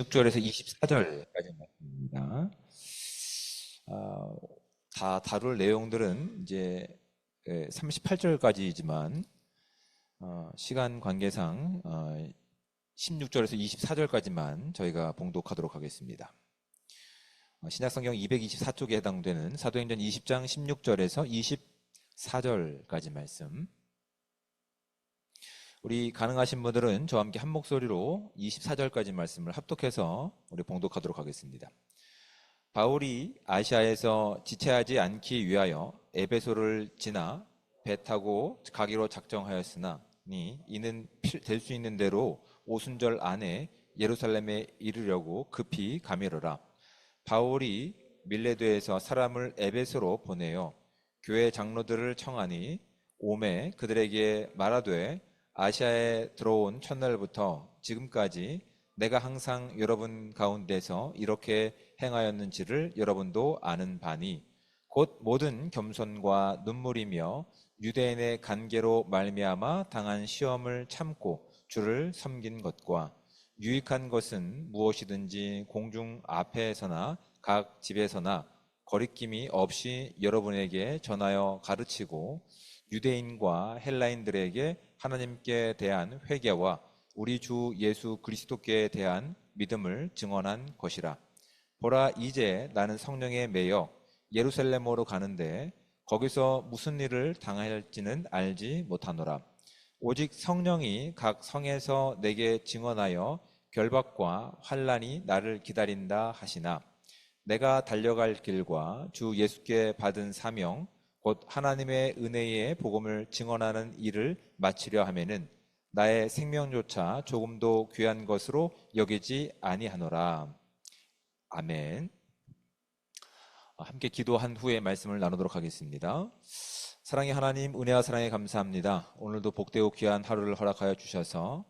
6절에서 24절까지 말씀입니다. 다 다룰 내용들은 이제 38절까지이지만 시간 관계상 16절에서 24절까지만 저희가 봉독하도록 하겠습니다. 신약성경 224쪽에 해당되는 사도행전 20장 16절에서 24절까지 말씀. 우리 가능하신 분들은 저와 함께 한 목소리로 24절까지 말씀을 합독해서 우리 봉독하도록 하겠습니다. 바울이 아시아에서 지체하지 않기 위하여 에베소를 지나 배 타고 가기로 작정하였으나 이는 될 수 있는 대로 오순절 안에 예루살렘에 이르려고 급히 가미르라. 바울이 밀레도에서 사람을 에베소로 보내어 교회 장로들을 청하니 오매 그들에게 말하되 아시아에 들어온 첫날부터 지금까지 내가 항상 여러분 가운데서 이렇게 행하였는지를 여러분도 아는 바니 곧 모든 겸손과 눈물이며 유대인의 간계로 말미암아 당한 시험을 참고 주를 섬긴 것과 유익한 것은 무엇이든지 공중 앞에서나 각 집에서나 거리낌이 없이 여러분에게 전하여 가르치고 유대인과 헬라인들에게 하나님께 대한 회개와 우리 주 예수 그리스도께 대한 믿음을 증언한 것이라. 보라, 이제 나는 성령에 매여 예루살렘으로 가는데 거기서 무슨 일을 당할지는 알지 못하노라. 오직 성령이 각 성에서 내게 증언하여 결박과 환난이 나를 기다린다 하시나 내가 달려갈 길과 주 예수께 받은 사명 곧 하나님의 은혜의 복음을 증언하는 일을 마치려 하면은 나의 생명조차 조금도 귀한 것으로 여기지 아니하노라. 아멘. 함께 기도한 후에 말씀을 나누도록 하겠습니다. 사랑의 하나님, 은혜와 사랑에 감사합니다. 오늘도 복되고 귀한 하루를 허락하여 주셔서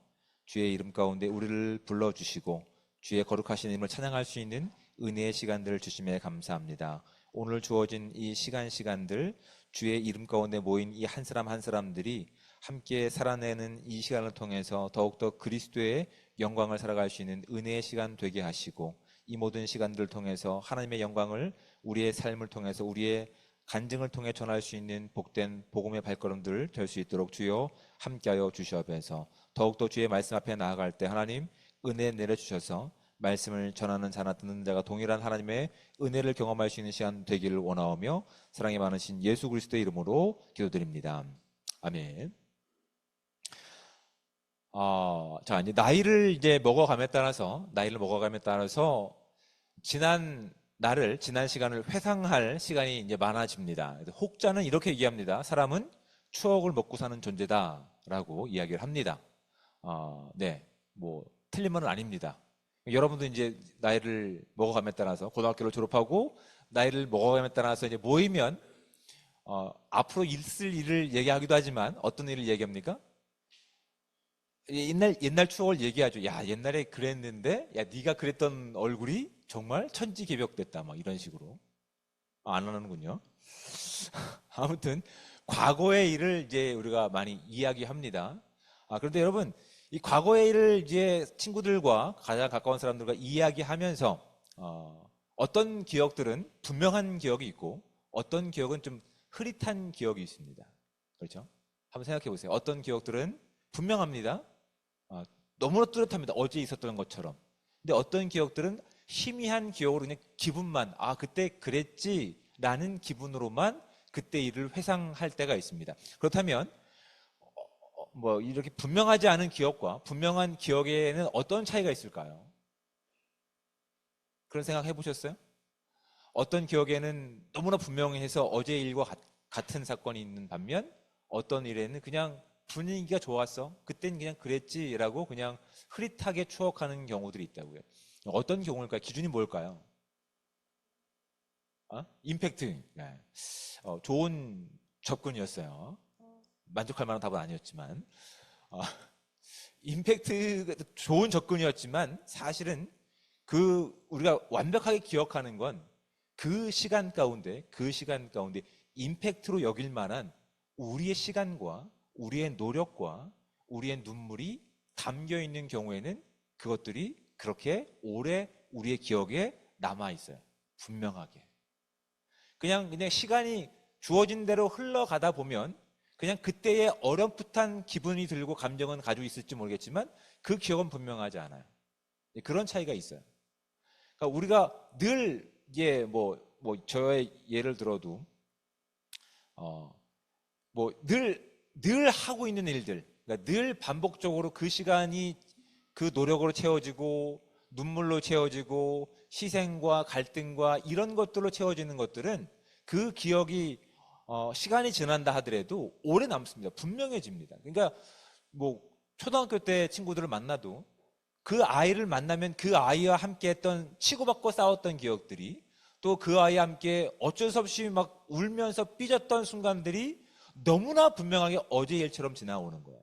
주의 이름 가운데 우리를 불러주시고 주의 거룩하신 이름을 찬양할 수 있는 은혜의 시간들을 주심에 감사합니다. 오늘 주어진 이 시간들 주의 이름 가운데 모인 이 한 사람 한 사람들이 함께 살아내는 이 시간을 통해서 더욱더 그리스도의 영광을 살아갈 수 있는 은혜의 시간 되게 하시고 이 모든 시간들을 통해서 하나님의 영광을 우리의 삶을 통해서 우리의 간증을 통해 전할 수 있는 복된 복음의 발걸음들 될 수 있도록 주여 함께하여 주시옵소서. 더욱더 주의 말씀 앞에 나아갈 때 하나님 은혜 내려주셔서 말씀을 전하는 자나 듣는 자가 동일한 하나님의 은혜를 경험할 수 있는 시간 되기를 원하오며 사랑이 많으신 예수 그리스도의 이름으로 기도드립니다. 아멘. 자, 이제 나이를 먹어감에 따라서 지난 시간을 회상할 시간이 이제 많아집니다. 혹자는 이렇게 얘기합니다. 사람은 추억을 먹고 사는 존재다라고 이야기를 합니다. 네, 뭐 틀린 말은 아닙니다. 여러분도 이제 나이를 먹어감에 따라서 고등학교를 졸업하고 나이를 먹어감에 따라서 이제 모이면 앞으로 있을 일을 얘기하기도 하지만 어떤 일을 얘기합니까? 옛날 추억을 얘기하죠. 야, 옛날에 그랬는데, 야, 네가 그랬던 얼굴이 정말 천지개벽됐다. 막 이런 식으로. 안 하는군요. 아무튼 과거의 일을 이제 우리가 많이 이야기합니다. 그런데 여러분, 이 과거의 일을 이제 친구들과 가장 가까운 사람들과 이야기하면서 어떤 기억들은 분명한 기억이 있고 어떤 기억은 좀 흐릿한 기억이 있습니다. 그렇죠? 한번 생각해 보세요. 어떤 기억들은 분명합니다. 너무나 뚜렷합니다. 어제 있었던 것처럼. 근데 어떤 기억들은 희미한 기억으로 그냥 기분만, 그때 그랬지 라는 기분으로만 그때 일을 회상할 때가 있습니다. 그렇다면 뭐 이렇게 분명하지 않은 기억과 분명한 기억에는 어떤 차이가 있을까요? 그런 생각 해보셨어요? 어떤 기억에는 너무나 분명해서 어제 일과 같은 사건이 있는 반면 어떤 일에는 그냥 분위기가 좋았어. 그땐 그냥 그랬지라고 그냥 흐릿하게 추억하는 경우들이 있다고요. 어떤 경우일까요? 기준이 뭘까요? 임팩트. 네. 좋은 접근이었어요. 만족할 만한 답은 아니었지만 임팩트 좋은 접근이었지만 사실은 우리가 완벽하게 기억하는 건 그 시간 가운데 임팩트로 여길 만한 우리의 시간과 우리의 노력과 우리의 눈물이 담겨 있는 경우에는 그것들이 그렇게 오래 우리의 기억에 남아 있어요. 분명하게. 그냥 시간이 주어진 대로 흘러가다 보면 그냥 그때의 어렴풋한 기분이 들고 감정은 가지고 있을지 모르겠지만 그 기억은 분명하지 않아요. 그런 차이가 있어요. 그러니까 우리가 늘 이게 저의 예를 들어도 늘 하고 있는 일들, 그러니까 늘 반복적으로 그 시간이 그 노력으로 채워지고 눈물로 채워지고 희생과 갈등과 이런 것들로 채워지는 것들은 그 기억이 시간이 지난다 하더라도 오래 남습니다. 분명해집니다. 그러니까 초등학교 때 친구들을 만나도 그 아이를 만나면 그 아이와 함께 했던 치고받고 싸웠던 기억들이 또 그 아이와 함께 어쩔 수 없이 막 울면서 삐졌던 순간들이 너무나 분명하게 어제 일처럼 지나오는 거예요.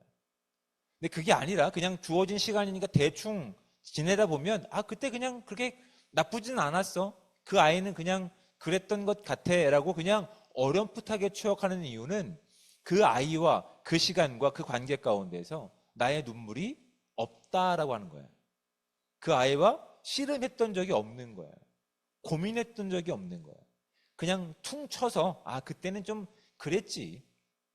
근데 그게 아니라 그냥 주어진 시간이니까 대충 지내다 보면 그때 그냥 그렇게 나쁘진 않았어. 그 아이는 그냥 그랬던 것 같아 라고 그냥 어렴풋하게 추억하는 이유는 그 아이와 그 시간과 그 관계 가운데서 나의 눈물이 없다라고 하는 거예요. 그 아이와 씨름했던 적이 없는 거예요. 고민했던 적이 없는 거예요. 그냥 퉁 쳐서 그때는 좀 그랬지.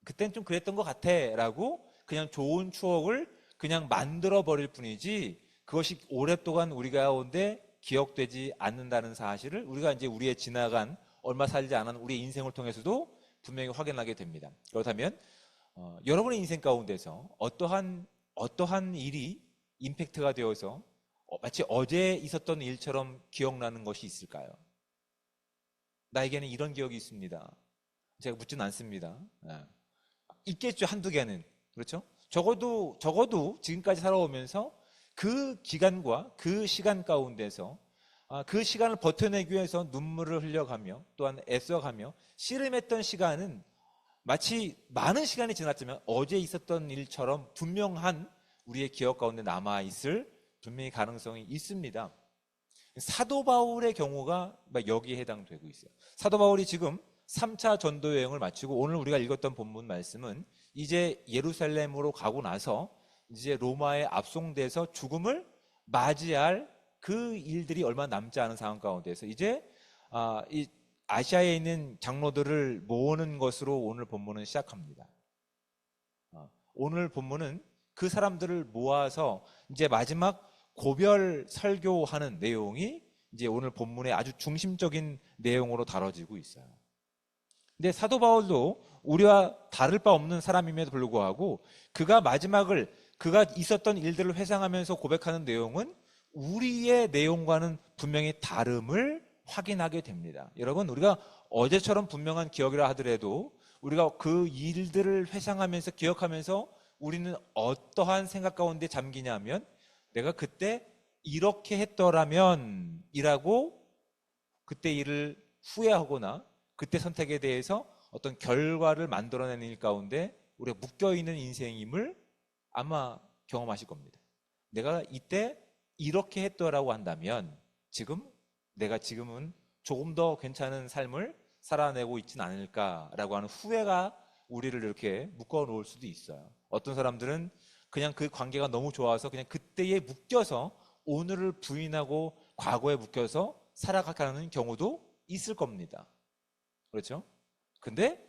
그때는 좀 그랬던 것 같아 라고 그냥 좋은 추억을 그냥 만들어 버릴 뿐이지 그것이 오랫동안 우리 가운데 기억되지 않는다는 사실을 우리가 이제 우리의 지나간 얼마 살지 않은 우리의 인생을 통해서도 분명히 확인하게 됩니다. 그렇다면 여러분의 인생 가운데서 어떠한 일이 임팩트가 되어서 마치 어제 있었던 일처럼 기억나는 것이 있을까요? 나에게는 이런 기억이 있습니다. 제가 묻진 않습니다. 있겠죠, 한두 개는. 그렇죠? 적어도 지금까지 살아오면서 그 기간과 그 시간 가운데서 그 시간을 버텨내기 위해서 눈물을 흘려가며 또한 애써가며 씨름했던 시간은 마치 많은 시간이 지났지만 어제 있었던 일처럼 분명한 우리의 기억 가운데 남아있을 분명히 가능성이 있습니다. 사도 바울의 경우가 여기에 해당되고 있어요. 사도 바울이 지금 3차 전도 여행을 마치고 오늘 우리가 읽었던 본문 말씀은 이제 예루살렘으로 가고 나서 이제 로마에 압송돼서 죽음을 맞이할 그 일들이 얼마 남지 않은 상황 가운데서 이제 이 아시아에 있는 장로들을 모으는 것으로 오늘 본문은 시작합니다. 오늘 본문은 그 사람들을 모아서 이제 마지막 고별 설교하는 내용이 이제 오늘 본문의 아주 중심적인 내용으로 다뤄지고 있어요. 근데 사도 바울도 우리와 다를 바 없는 사람임에도 불구하고 그가 있었던 일들을 회상하면서 고백하는 내용은 우리의 내용과는 분명히 다름을 확인하게 됩니다. 여러분, 우리가 어제처럼 분명한 기억이라 하더라도 우리가 그 일들을 회상하면서 기억하면서 우리는 어떠한 생각 가운데 잠기냐면 내가 그때 이렇게 했더라면 이라고 그때 일을 후회하거나 그때 선택에 대해서 어떤 결과를 만들어내는 일 가운데 우리가 묶여있는 인생임을 아마 경험하실 겁니다. 내가 이때 이렇게 했더라고 한다면 내가 지금은 조금 더 괜찮은 삶을 살아내고 있진 않을까라고 하는 후회가 우리를 이렇게 묶어 놓을 수도 있어요. 어떤 사람들은 그냥 그 관계가 너무 좋아서 그냥 그때에 묶여서 오늘을 부인하고 과거에 묶여서 살아가는 경우도 있을 겁니다. 그렇죠? 근데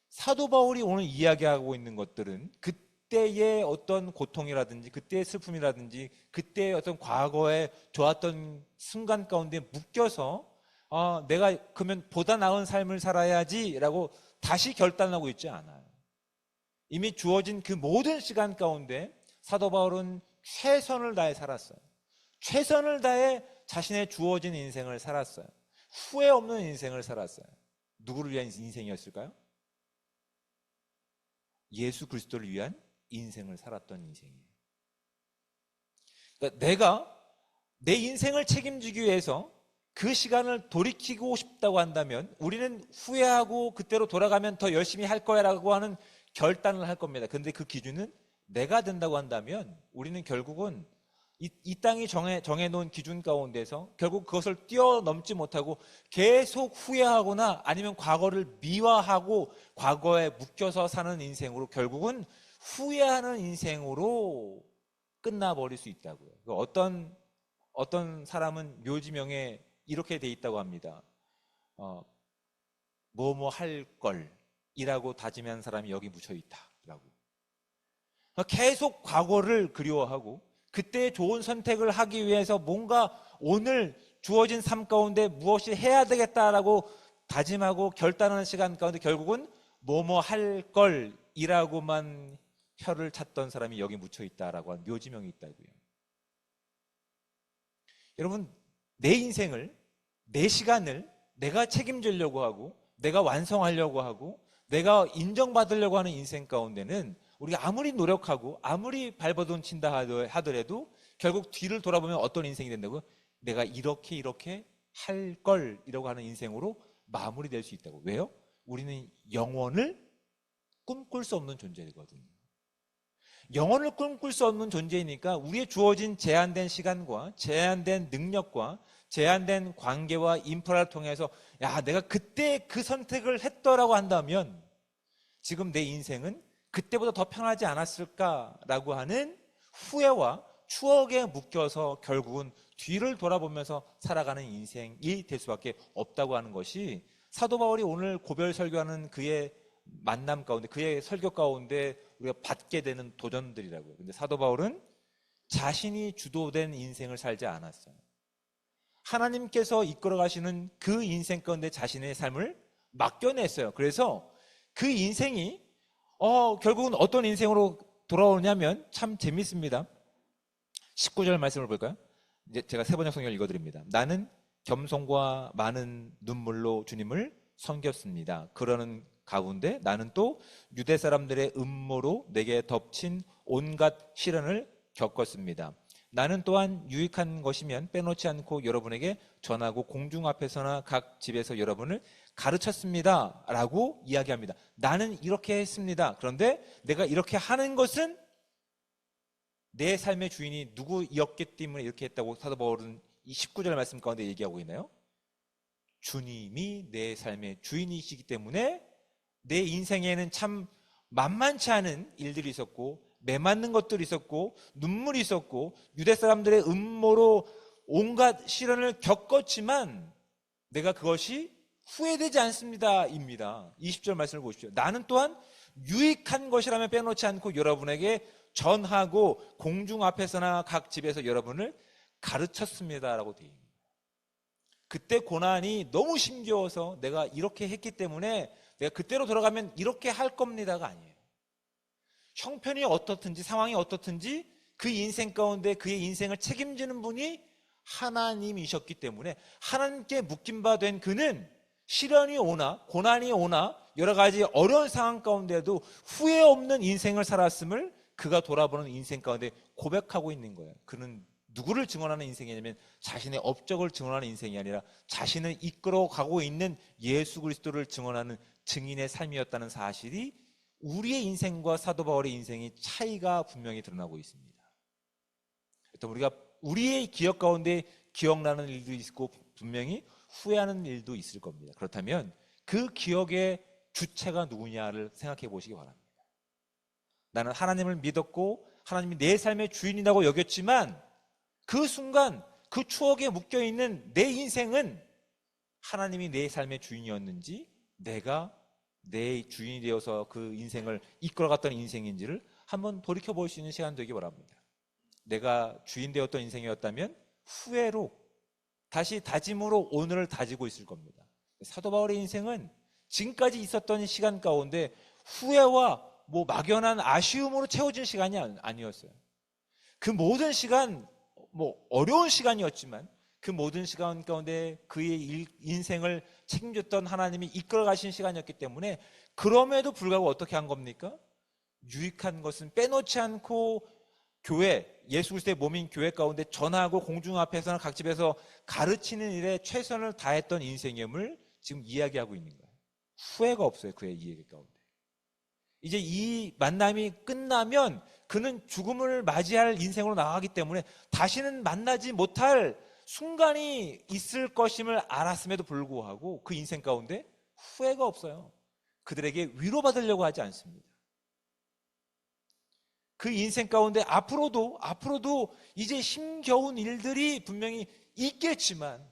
사도 바울이 오늘 이야기하고 있는 것들은 그때의 어떤 고통이라든지 그때의 슬픔이라든지 그때의 어떤 과거에 좋았던 순간 가운데 묶여서 내가 그러면 보다 나은 삶을 살아야지라고 다시 결단하고 있지 않아요. 이미 주어진 그 모든 시간 가운데 사도 바울은 최선을 다해 살았어요. 최선을 다해 자신의 주어진 인생을 살았어요. 후회 없는 인생을 살았어요. 누구를 위한 인생이었을까요? 예수 그리스도를 위한 인생을 살았던 인생이에요. 그러니까 내가 내 인생을 책임지기 위해서 그 시간을 돌이키고 싶다고 한다면 우리는 후회하고 그때로 돌아가면 더 열심히 할 거야 라고 하는 결단을 할 겁니다. 그런데 그 기준은 내가 된다고 한다면 우리는 결국은 이 땅이 정해놓은 기준 가운데서 결국 그것을 뛰어넘지 못하고 계속 후회하거나 아니면 과거를 미화하고 과거에 묶여서 사는 인생으로 결국은 후회하는 인생으로 끝나버릴 수 있다고요. 어떤 어떤 사람은 묘지명에 이렇게 돼 있다고 합니다. 뭐뭐 할 걸이라고 다짐한 사람이 여기 묻혀 있다라고. 계속 과거를 그리워하고 그때 좋은 선택을 하기 위해서 뭔가 오늘 주어진 삶 가운데 무엇이 해야 되겠다라고 다짐하고 결단하는 시간 가운데 결국은 뭐뭐 할 걸이라고만 혀를 찾던 사람이 여기 묻혀 있다라고 하는 묘지명이 있다고요. 여러분, 내 인생을, 내 시간을 내가 책임지려고 하고 내가 완성하려고 하고 내가 인정받으려고 하는 인생 가운데는 우리가 아무리 노력하고 아무리 발버둥 친다 하더라도 결국 뒤를 돌아보면 어떤 인생이 된다고요? 내가 이렇게 할 걸이라고 하는 인생으로 마무리될 수 있다고. 왜요? 우리는 영원을 꿈꿀 수 없는 존재거든요. 영혼을 꿈꿀 수 없는 존재이니까 우리의 주어진 제한된 시간과 제한된 능력과 제한된 관계와 인프라를 통해서 야, 내가 그때 그 선택을 했더라고 한다면 지금 내 인생은 그때보다 더 편하지 않았을까라고 하는 후회와 추억에 묶여서 결국은 뒤를 돌아보면서 살아가는 인생이 될 수밖에 없다고 하는 것이 사도 바울이 오늘 고별 설교하는 그의 만남 가운데, 그의 설교 가운데 우리가 받게 되는 도전들이라고요. 근데 사도 바울은 자신이 주도된 인생을 살지 않았어요. 하나님께서 이끌어 가시는 그 인생 가운데 자신의 삶을 맡겨냈어요. 그래서 그 인생이 결국은 어떤 인생으로 돌아오냐면 참 재밌습니다. 19절 말씀을 볼까요? 이제 제가 세번역 성경을 읽어드립니다. 나는 겸손과 많은 눈물로 주님을 섬겼습니다. 그러는 가운데 나는 또 유대 사람들의 음모로 내게 덮친 온갖 시련을 겪었습니다. 나는 또한 유익한 것이면 빼놓지 않고 여러분에게 전하고 공중 앞에서나 각 집에서 여러분을 가르쳤습니다 라고 이야기합니다. 나는 이렇게 했습니다. 그런데 내가 이렇게 하는 것은 내 삶의 주인이 누구였기 때문에 이렇게 했다고 사도 바울은 이 19절 말씀 가운데 얘기하고 있나요? 주님이 내 삶의 주인이시기 때문에 내 인생에는 참 만만치 않은 일들이 있었고 매맞는 것들이 있었고 눈물이 있었고 유대 사람들의 음모로 온갖 시련을 겪었지만 내가 그것이 후회되지 않습니다 입니다. 20절 말씀을 보십시오. 나는 또한 유익한 것이라면 빼놓지 않고 여러분에게 전하고 공중 앞에서나 각 집에서 여러분을 가르쳤습니다 라고 되어 있습니다. 그때 고난이 너무 힘겨워서 내가 이렇게 했기 때문에 내가 그때로 돌아가면 이렇게 할 겁니다가 아니에요. 형편이 어떻든지 상황이 어떻든지 그 인생 가운데 그의 인생을 책임지는 분이 하나님이셨기 때문에 하나님께 묶임 바 된 그는 시련이 오나 고난이 오나 여러 가지 어려운 상황 가운데도 후회 없는 인생을 살았음을 그가 돌아보는 인생 가운데 고백하고 있는 거예요. 그는 누구를 증언하는 인생이냐면 자신의 업적을 증언하는 인생이 아니라 자신을 이끌어가고 있는 예수 그리스도를 증언하는 증인의 삶이었다는 사실이 우리의 인생과 사도 바울의 인생의 차이가 분명히 드러나고 있습니다. 또 우리가 우리의 기억 가운데 기억나는 일도 있고 분명히 후회하는 일도 있을 겁니다. 그렇다면 그 기억의 주체가 누구냐를 생각해 보시기 바랍니다. 나는 하나님을 믿었고 하나님이 내 삶의 주인이라고 여겼지만 그 순간 그 추억에 묶여있는 내 인생은 하나님이 내 삶의 주인이었는지 내가 내 주인이 되어서 그 인생을 이끌어갔던 인생인지를 한번 돌이켜볼 수 있는 시간 되기 바랍니다. 내가 주인 되었던 인생이었다면 후회로 다시 다짐으로 오늘을 다지고 있을 겁니다. 사도 바울의 인생은 지금까지 있었던 시간 가운데 후회와 막연한 아쉬움으로 채워진 시간이 아니었어요. 그 모든 시간 어려운 시간이었지만 그 모든 시간 가운데 그의 인생을 책임졌던 하나님이 이끌어 가신 시간이었기 때문에 그럼에도 불구하고 어떻게 한 겁니까? 유익한 것은 빼놓지 않고 교회, 예수 그리스도의 몸인 교회 가운데 전하고 공중 앞에서나 각 집에서 가르치는 일에 최선을 다했던 인생임을 지금 이야기하고 있는 거예요. 후회가 없어요. 그의 이야기 가운데. 이제 이 만남이 끝나면 그는 죽음을 맞이할 인생으로 나가기 때문에 다시는 만나지 못할 순간이 있을 것임을 알았음에도 불구하고 그 인생 가운데 후회가 없어요. 그들에게 위로받으려고 하지 않습니다. 그 인생 가운데 앞으로도 이제 힘겨운 일들이 분명히 있겠지만,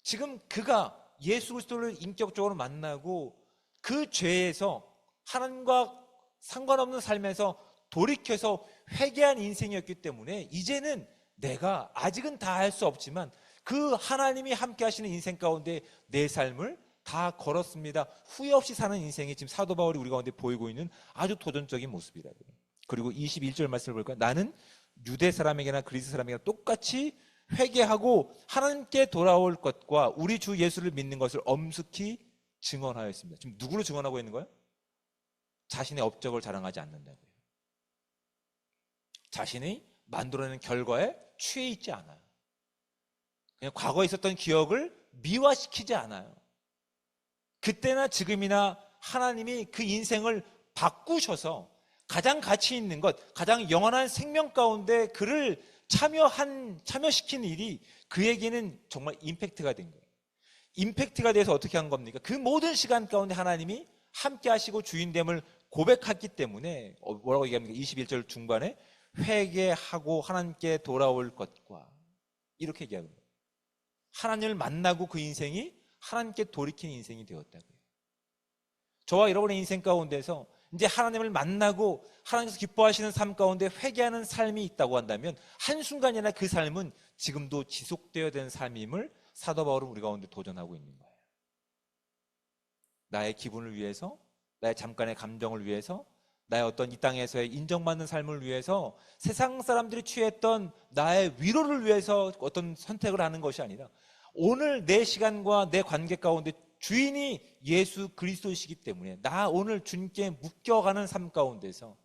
지금 그가 예수 그리스도를 인격적으로 만나고 그 죄에서 하나님과 상관없는 삶에서 돌이켜서 회개한 인생이었기 때문에, 이제는 내가 아직은 다 할 수 없지만 그 하나님이 함께 하시는 인생 가운데 내 삶을 다 걸었습니다, 후회 없이 사는 인생이 지금 사도 바울이 우리 가운데 보이고 있는 아주 도전적인 모습이라고요. 그리고 21절 말씀을 볼까요? 나는 유대 사람에게나 그리스 사람에게나 똑같이 회개하고 하나님께 돌아올 것과 우리 주 예수를 믿는 것을 엄숙히 증언하였습니다. 지금 누구를 증언하고 있는 거예요? 자신의 업적을 자랑하지 않는다고요. 자신이 만들어내는 결과에 취해 있지 않아요. 그냥 과거에 있었던 기억을 미화시키지 않아요. 그때나 지금이나 하나님이 그 인생을 바꾸셔서 가장 가치 있는 것, 가장 영원한 생명 가운데 그를 참여시킨 일이 그에게는 정말 임팩트가 된 거예요. 임팩트가 돼서 어떻게 한 겁니까? 그 모든 시간 가운데 하나님이 함께 하시고 주인됨을 고백했기 때문에 뭐라고 얘기합니까? 21절 중반에 회개하고 하나님께 돌아올 것과 이렇게 얘기합니다. 하나님을 만나고 그 인생이 하나님께 돌이킨 인생이 되었다고요. 저와 여러분의 인생 가운데서 이제 하나님을 만나고 하나님께서 기뻐하시는 삶 가운데 회개하는 삶이 있다고 한다면 한순간이나 그 삶은 지금도 지속되어야 되는 삶임을 사도 바울은 우리 가운데 도전하고 있는 거예요. 나의 기분을 위해서, 나의 잠깐의 감정을 위해서, 나의 어떤 이 땅에서의 인정받는 삶을 위해서, 세상 사람들이 취했던 나의 위로를 위해서 어떤 선택을 하는 것이 아니라 오늘 내 시간과 내 관계 가운데 주인이 예수 그리스도이시기 때문에 나 오늘 주님께 묶여가는 삶 가운데서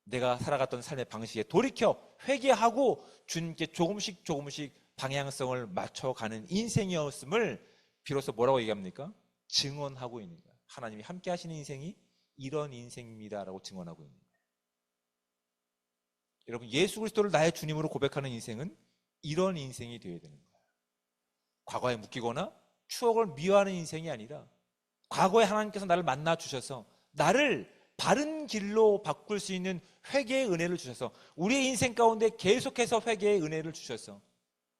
내가 살아갔던 삶의 방식에 돌이켜 회개하고 주님께 조금씩 방향성을 맞춰가는 인생이었음을 비로소 뭐라고 얘기합니까? 증언하고 있는 거예요. 하나님이 함께 하시는 인생이 이런 인생입니다라고 증언하고 있는 거예요. 여러분, 예수 그리스도를 나의 주님으로 고백하는 인생은 이런 인생이 되어야 되는 거예요. 과거에 묶이거나 추억을 미워하는 인생이 아니라 과거에 하나님께서 나를 만나 주셔서 나를 바른 길로 바꿀 수 있는 회개의 은혜를 주셔서 우리의 인생 가운데 계속해서 회개의 은혜를 주셔서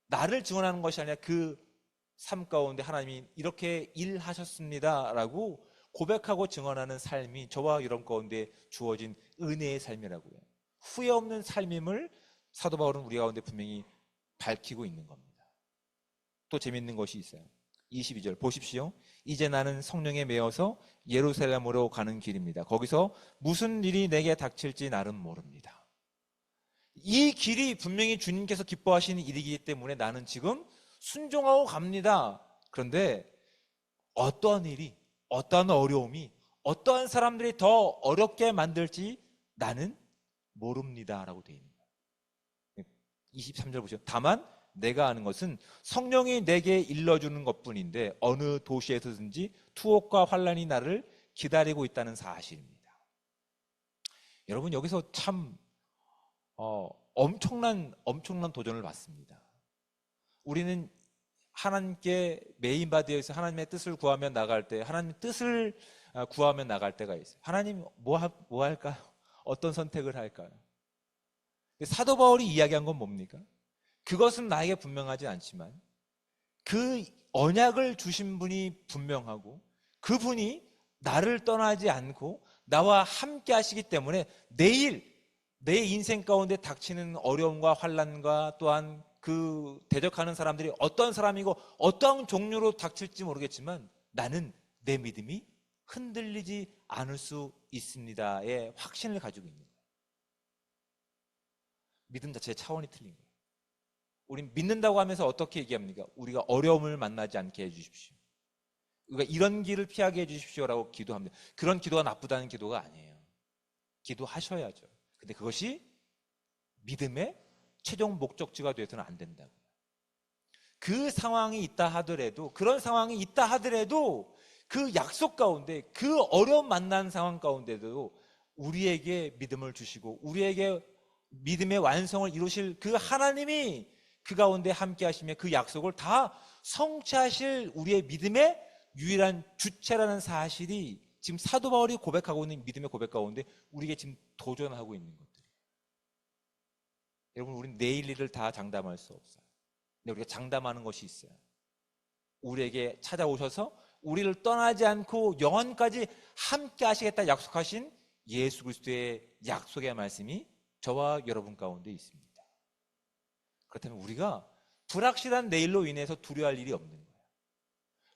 나를 증언하는 것이 아니라 그 삶 가운데 하나님이 이렇게 일하셨습니다 라고 고백하고 증언하는 삶이 저와 여러분 가운데 주어진 은혜의 삶이라고요. 후회 없는 삶임을 사도 바울은 우리 가운데 분명히 밝히고 있는 겁니다. 또 재밌는 것이 있어요. 22절 보십시오. 이제 나는 성령에 매여서 예루살렘으로 가는 길입니다. 거기서 무슨 일이 내게 닥칠지 나는 모릅니다. 이 길이 분명히 주님께서 기뻐하시는 일이기 때문에 나는 지금 순종하고 갑니다. 그런데 어떠한 일이, 어떠한 어려움이, 어떠한 사람들이 더 어렵게 만들지 나는 모릅니다 라고 되어 있는 거예요. 23절 보시죠. 다만 내가 아는 것은 성령이 내게 일러주는 것뿐인데 어느 도시에서든지 투옥과 환란이 나를 기다리고 있다는 사실입니다. 여러분, 여기서 참 엄청난 도전을 받습니다. 우리는 하나님께 메인바디에서 하나님의 뜻을 구하며 나갈 때, 하나님의 뜻을 구하며 나갈 때가 있어요. 하나님 뭐 할까요? 어떤 선택을 할까요? 사도 바울이 이야기한 건 뭡니까? 그것은 나에게 분명하지 않지만 그 언약을 주신 분이 분명하고 그분이 나를 떠나지 않고 나와 함께 하시기 때문에 내일 내 인생 가운데 닥치는 어려움과 환난과 또한 그 대적하는 사람들이 어떤 사람이고 어떠한 종류로 닥칠지 모르겠지만 나는 내 믿음이 흔들리지 않을 수 있습니다의 확신을 가지고 있는 거예요. 믿음 자체의 차원이 틀린 거예요. 우린 믿는다고 하면서 어떻게 얘기합니까? 우리가 어려움을 만나지 않게 해주십시오. 우리가 이런 길을 피하게 해주십시오라고 기도합니다. 그런 기도가 나쁘다는 기도가 아니에요. 기도하셔야죠. 근데 그것이 믿음의 최종 목적지가 되어서는 안 된다고요. 그 상황이 있다 하더라도, 그런 상황이 있다 하더라도 그 약속 가운데, 그 어려운 만난 상황 가운데도 우리에게 믿음을 주시고 우리에게 믿음의 완성을 이루실 그 하나님이 그 가운데 함께 하시며 그 약속을 다 성취하실 우리의 믿음의 유일한 주체라는 사실이 지금 사도 바울이 고백하고 있는 믿음의 고백 가운데 우리에게 지금 도전하고 있는 것들이에요. 여러분, 우리는 내일 일을 다 장담할 수 없어요. 근데 우리가 장담하는 것이 있어요. 우리에게 찾아오셔서 우리를 떠나지 않고 영원까지 함께 하시겠다 약속하신 예수 그리스도의 약속의 말씀이 저와 여러분 가운데 있습니다. 그렇다면 우리가 불확실한 내일로 인해서 두려워할 일이 없는 거예요.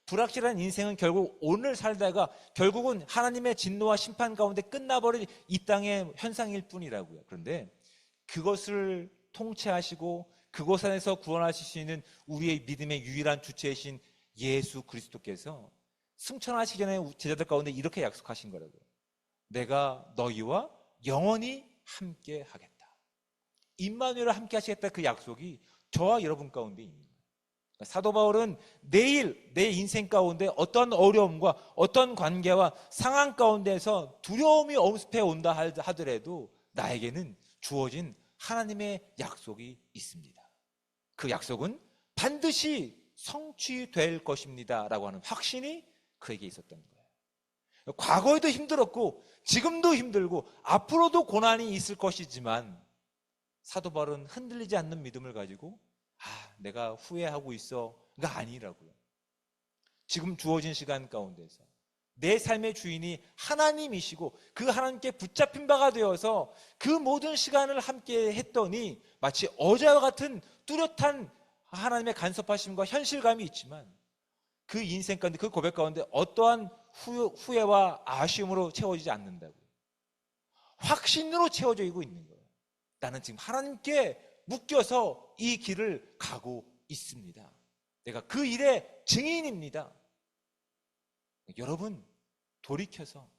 불확실한 인생은 결국 오늘 살다가 결국은 하나님의 진노와 심판 가운데 끝나버릴 이 땅의 현상일 뿐이라고요. 그런데 그것을 통치하시고 그곳 안에서 구원하실 수 있는 우리의 믿음의 유일한 주체이신 예수 그리스도께서 승천하시기 전에 제자들 가운데 이렇게 약속하신 거라고요. 내가 너희와 영원히 함께 하겠다. 임마누엘과 함께 하시겠다, 그 약속이 저와 여러분 가운데 있는 거예요. 사도 바울은 내일 내 인생 가운데 어떤 어려움과 어떤 관계와 상황 가운데서 두려움이 엄습해 온다 하더라도 나에게는 주어진 하나님의 약속이 있습니다. 그 약속은 반드시 성취될 것입니다 라고 하는 확신이 그에게 있었던 거예요. 과거에도 힘들었고 지금도 힘들고 앞으로도 고난이 있을 것이지만 사도 바울은 흔들리지 않는 믿음을 가지고 내가 후회하고 있어가 아니라고요. 지금 주어진 시간 가운데서 내 삶의 주인이 하나님이시고 그 하나님께 붙잡힌 바가 되어서 그 모든 시간을 함께 했더니 마치 어제와 같은 뚜렷한 하나님의 간섭하심과 현실감이 있지만 그 인생 가운데, 그 고백 가운데 어떠한 후회와 아쉬움으로 채워지지 않는다고요. 확신으로 채워지고 있는 거예요. 나는 지금 하나님께 묶여서 이 길을 가고 있습니다. 내가 그 일의 증인입니다. 여러분, 돌이켜서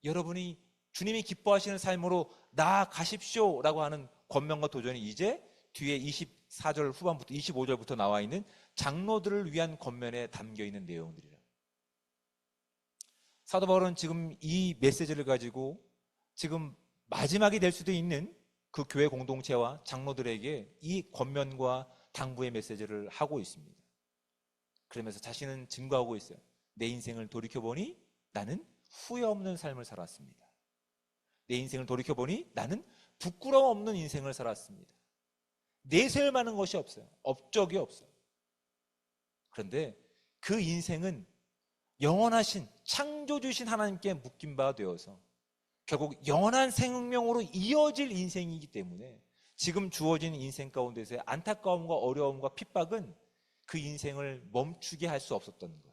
여러분이 주님이 기뻐하시는 삶으로 나아가십시오 라고 하는 권면과 도전이 이제 뒤에 24절 후반부터 25절부터 나와 있는 장로들을 위한 권면에 담겨 있는 내용들이라. 사도 바울은 지금 이 메시지를 가지고 지금 마지막이 될 수도 있는 그 교회 공동체와 장로들에게 이 권면과 당부의 메시지를 하고 있습니다. 그러면서 자신은 증거하고 있어요. 내 인생을 돌이켜보니 나는 후회 없는 삶을 살았습니다. 내 인생을 돌이켜보니 나는 부끄러움 없는 인생을 살았습니다. 내세울 만한 것이 없어요. 업적이 없어요. 그런데 그 인생은 영원하신 창조주신 하나님께 묶인 바 되어서 결국 영원한 생명으로 이어질 인생이기 때문에 지금 주어진 인생 가운데서의 안타까움과 어려움과 핍박은 그 인생을 멈추게 할 수 없었던 거예요.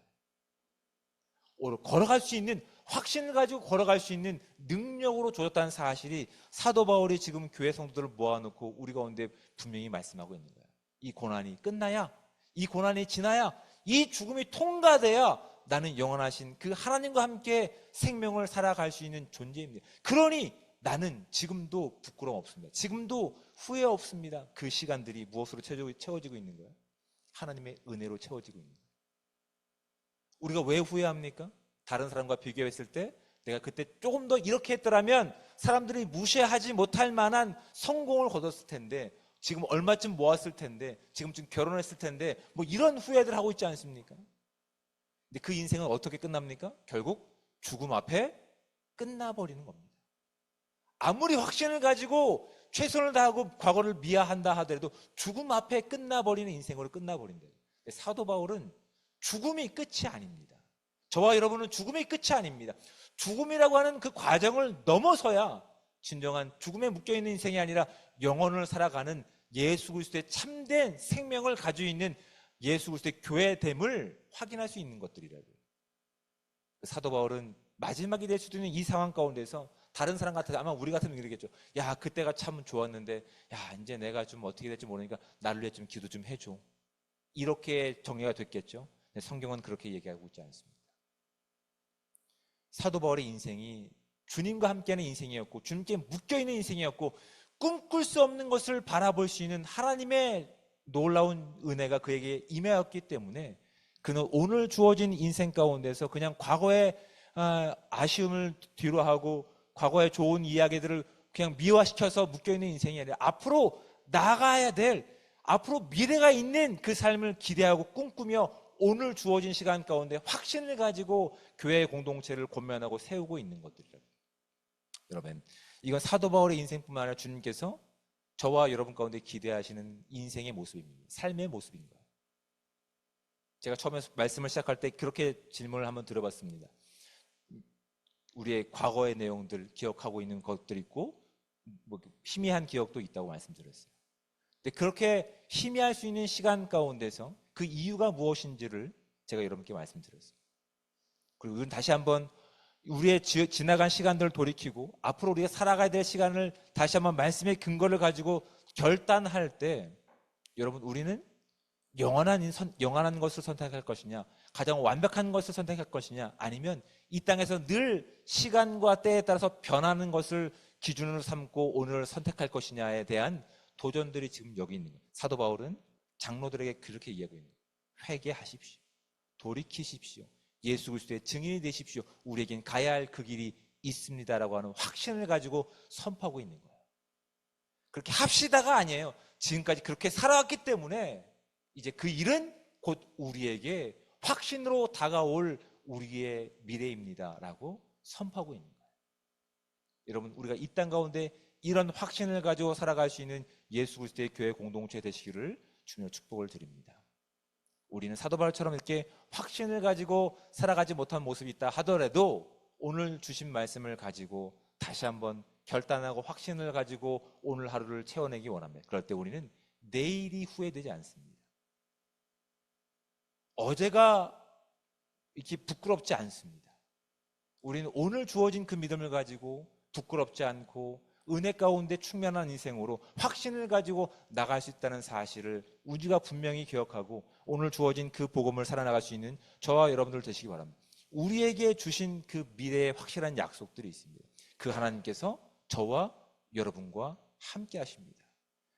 걸어갈 수 있는, 확신을 가지고 걸어갈 수 있는 능력으로 주어졌다는 사실이 사도 바울이 지금 교회 성도들을 모아놓고 우리 가운데 분명히 말씀하고 있는 거예요. 이 고난이 끝나야, 이 고난이 지나야, 이 죽음이 통과돼야 나는 영원하신 그 하나님과 함께 생명을 살아갈 수 있는 존재입니다. 그러니 나는 지금도 부끄러움 없습니다. 지금도 후회 없습니다. 그 시간들이 무엇으로 채워지고 있는 거예요? 하나님의 은혜로 채워지고 있는 거예요. 우리가 왜 후회합니까? 다른 사람과 비교했을 때 내가 그때 조금 더 이렇게 했더라면 사람들이 무시하지 못할 만한 성공을 거뒀을 텐데, 지금 얼마쯤 모았을 텐데, 지금쯤 결혼했을 텐데, 뭐 이런 후회들 하고 있지 않습니까? 근데 그 인생은 어떻게 끝납니까? 결국 죽음 앞에 끝나버리는 겁니다. 아무리 확신을 가지고 최선을 다하고 과거를 미화한다 하더라도 죽음 앞에 끝나버리는 인생으로 끝나버린대요. 사도 바울은 죽음이 끝이 아닙니다. 저와 여러분은 죽음이 끝이 아닙니다. 죽음이라고 하는 그 과정을 넘어서야 진정한 죽음에 묶여있는 인생이 아니라 영혼을 살아가는 예수 그리스도의 참된 생명을 가지고 있는 예수 그리스도의 교회됨을 확인할 수 있는 것들이라고요. 사도 바울은 마지막이 될 수도 있는 이 상황 가운데서 다른 사람 같아도 아마 우리 같으면 이러겠죠. 야, 그때가 참 좋았는데, 야, 이제 내가 좀 어떻게 될지 모르니까 나를 위해 좀 기도 좀 해줘. 이렇게 정리가 됐겠죠. 성경은 그렇게 얘기하고 있지 않습니다. 사도 바울의 인생이 주님과 함께하는 인생이었고, 주님께 묶여있는 인생이었고, 꿈꿀 수 없는 것을 바라볼 수 있는 하나님의 놀라운 은혜가 그에게 임하였기 때문에 그는 오늘 주어진 인생 가운데서 그냥 과거의 아쉬움을 뒤로 하고 과거의 좋은 이야기들을 그냥 미화시켜서 묶여있는 인생이 아니라 앞으로 나가야 될, 앞으로 미래가 있는 그 삶을 기대하고 꿈꾸며 오늘 주어진 시간 가운데 확신을 가지고 교회의 공동체를 권면하고 세우고 있는 것들이라고. 여러분, 이건 사도 바울의 인생뿐만 아니라 주님께서 저와 여러분 가운데 기대하시는 인생의 모습입니다. 삶의 모습인 거예요. 제가 처음에 말씀을 시작할 때 그렇게 질문을 한번 드려봤습니다. 우리의 과거의 내용들 기억하고 있는 것들이 있고 뭐 희미한 기억도 있다고 말씀드렸어요. 근데 그렇게 희미할 수 있는 시간 가운데서 그 이유가 무엇인지를 제가 여러분께 말씀드렸어요. 그리고 다시 한번 우리의 지나간 시간들을 돌이키고 앞으로 우리가 살아가야 될 시간을 다시 한번 말씀의 근거를 가지고 결단할 때 여러분 우리는 영원한 것을 선택할 것이냐, 가장 완벽한 것을 선택할 것이냐, 아니면 이 땅에서 늘 시간과 때에 따라서 변하는 것을 기준으로 삼고 오늘을 선택할 것이냐에 대한 도전들이 지금 여기 있는 거예요. 사도 바울은 장로들에게 그렇게 이야기하고 있는 거예요. 회개하십시오. 돌이키십시오. 예수 그리스도의 증인이 되십시오. 우리에겐 가야 할 그 길이 있습니다라고 하는 확신을 가지고 선포하고 있는 거예요. 그렇게 합시다가 아니에요. 지금까지 그렇게 살아왔기 때문에 이제 그 일은 곧 우리에게 확신으로 다가올 우리의 미래입니다라고 선포하고 있는 거예요. 여러분 우리가 이 땅 가운데 이런 확신을 가지고 살아갈 수 있는 예수 그리스도의 교회 공동체 되시기를 주님의 축복을 드립니다. 우리는 사도 바울처럼 이렇게 확신을 가지고 살아가지 못한 모습이 있다 하더라도 오늘 주신 말씀을 가지고 다시 한번 결단하고 확신을 가지고 오늘 하루를 채워내기 원합니다. 그럴 때 우리는 내일이 후회되지 않습니다. 어제가 이렇게 부끄럽지 않습니다. 우리는 오늘 주어진 그 믿음을 가지고 부끄럽지 않고 은혜 가운데 충만한 인생으로 확신을 가지고 나갈 수 있다는 사실을 우리가 분명히 기억하고 오늘 주어진 그 복음을 살아나갈 수 있는 저와 여러분들 되시기 바랍니다. 우리에게 주신 그 미래의 확실한 약속들이 있습니다. 그 하나님께서 저와 여러분과 함께 하십니다.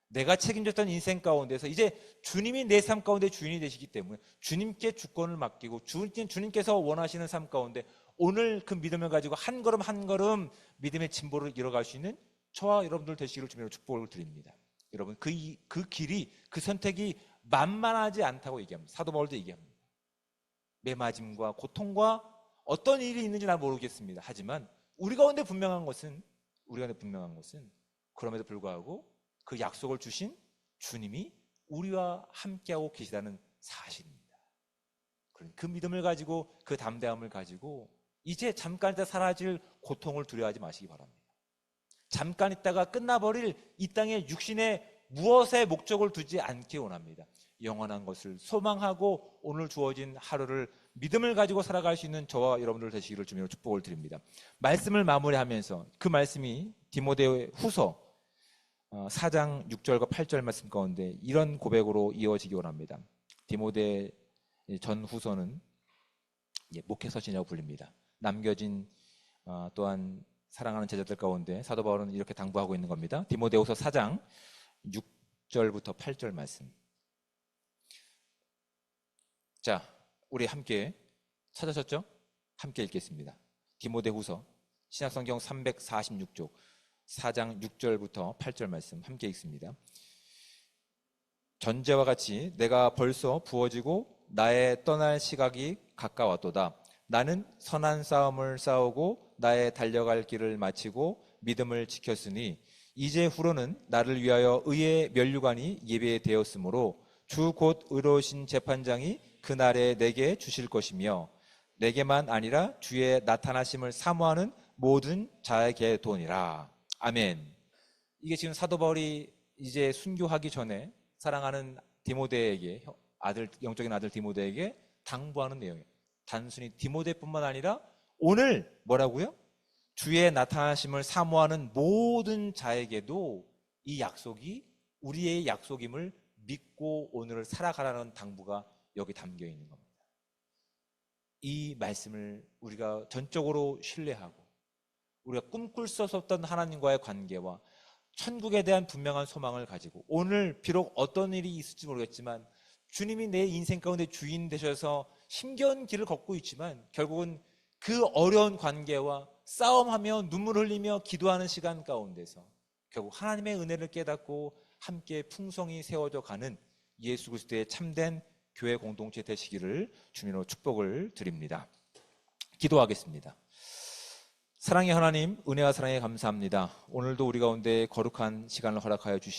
내가 책임졌던 인생 가운데서 이제 주님이 내 삶 가운데 주인이 되시기 때문에 주님께 주권을 맡기고 주님께서 원하시는 삶 가운데 오늘 그 믿음을 가지고 한 걸음 한 걸음 믿음의 진보를 이뤄갈 수 있는 저와 여러분들 되시기를 주님으로 축복을 드립니다. 여러분 그 길이 그 선택이 만만하지 않다고 얘기합니다. 사도 바울도 얘기합니다. 매맞음과 고통과 어떤 일이 있는지 난 모르겠습니다. 하지만 우리 가운데 분명한 것은 그럼에도 불구하고 그 약속을 주신 주님이 우리와 함께하고 계시다는 사실입니다. 그 믿음을 가지고 그 담대함을 가지고 이제 잠깐 있다 사라질 고통을 두려워하지 마시기 바랍니다. 잠깐 있다가 끝나버릴 이 땅의 육신에 무엇에 목적을 두지 않기 원합니다. 영원한 것을 소망하고 오늘 주어진 하루를 믿음을 가지고 살아갈 수 있는 저와 여러분들 되시기를 주님으로 축복을 드립니다. 말씀을 마무리하면서 그 말씀이 디모데 후서 4장 6절과 8절 말씀 가운데 이런 고백으로 이어지기 원합니다. 디모데 전 후서는 목회서신이라고 불립니다. 남겨진 또한 사랑하는 제자들 가운데 사도 바울은 이렇게 당부하고 있는 겁니다. 디모데후서 4장 6절부터 8절 말씀. 자, 우리 함께 찾으셨죠? 함께 읽겠습니다. 디모데후서 신약성경 346쪽 4장 6절부터 8절 말씀 함께 읽습니다. 전제와 같이 내가 벌써 부어지고 나의 떠날 시각이 가까웠도다. 나는 선한 싸움을 싸우고 나의 달려갈 길을 마치고 믿음을 지켰으니 이제 후로는 나를 위하여 의의 면류관이 예배되었으므로 주 곧 의로우신 재판장이 그날에 내게 주실 것이며 내게만 아니라 주의 나타나심을 사모하는 모든 자에게 도니라. 아멘. 이게 지금 사도 바울이 이제 순교하기 전에 사랑하는 디모데에게 영적인 아들 디모데에게 당부하는 내용이에요. 단순히 디모데뿐만 아니라 오늘 뭐라고요? 주의 나타나심을 사모하는 모든 자에게도 이 약속이 우리의 약속임을 믿고 오늘을 살아가라는 당부가 여기 담겨 있는 겁니다. 이 말씀을 우리가 전적으로 신뢰하고 우리가 꿈꿀 수 없었던 하나님과의 관계와 천국에 대한 분명한 소망을 가지고 오늘 비록 어떤 일이 있을지 모르겠지만 주님이 내 인생 가운데 주인 되셔서 힘겨운 길을 걷고 있지만 결국은 그 어려운 관계와 싸움하며 눈물 흘리며 기도하는 시간 가운데서 결국 하나님의 은혜를 깨닫고 함께 풍성히 세워져 가는 예수 그리스도의 참된 교회 공동체 되시기를 주님으로 축복을 드립니다. 기도하겠습니다. 사랑의 하나님, 은혜와 사랑에 감사합니다. 오늘도 우리 가운데 거룩한 시간을 허락하여 주시고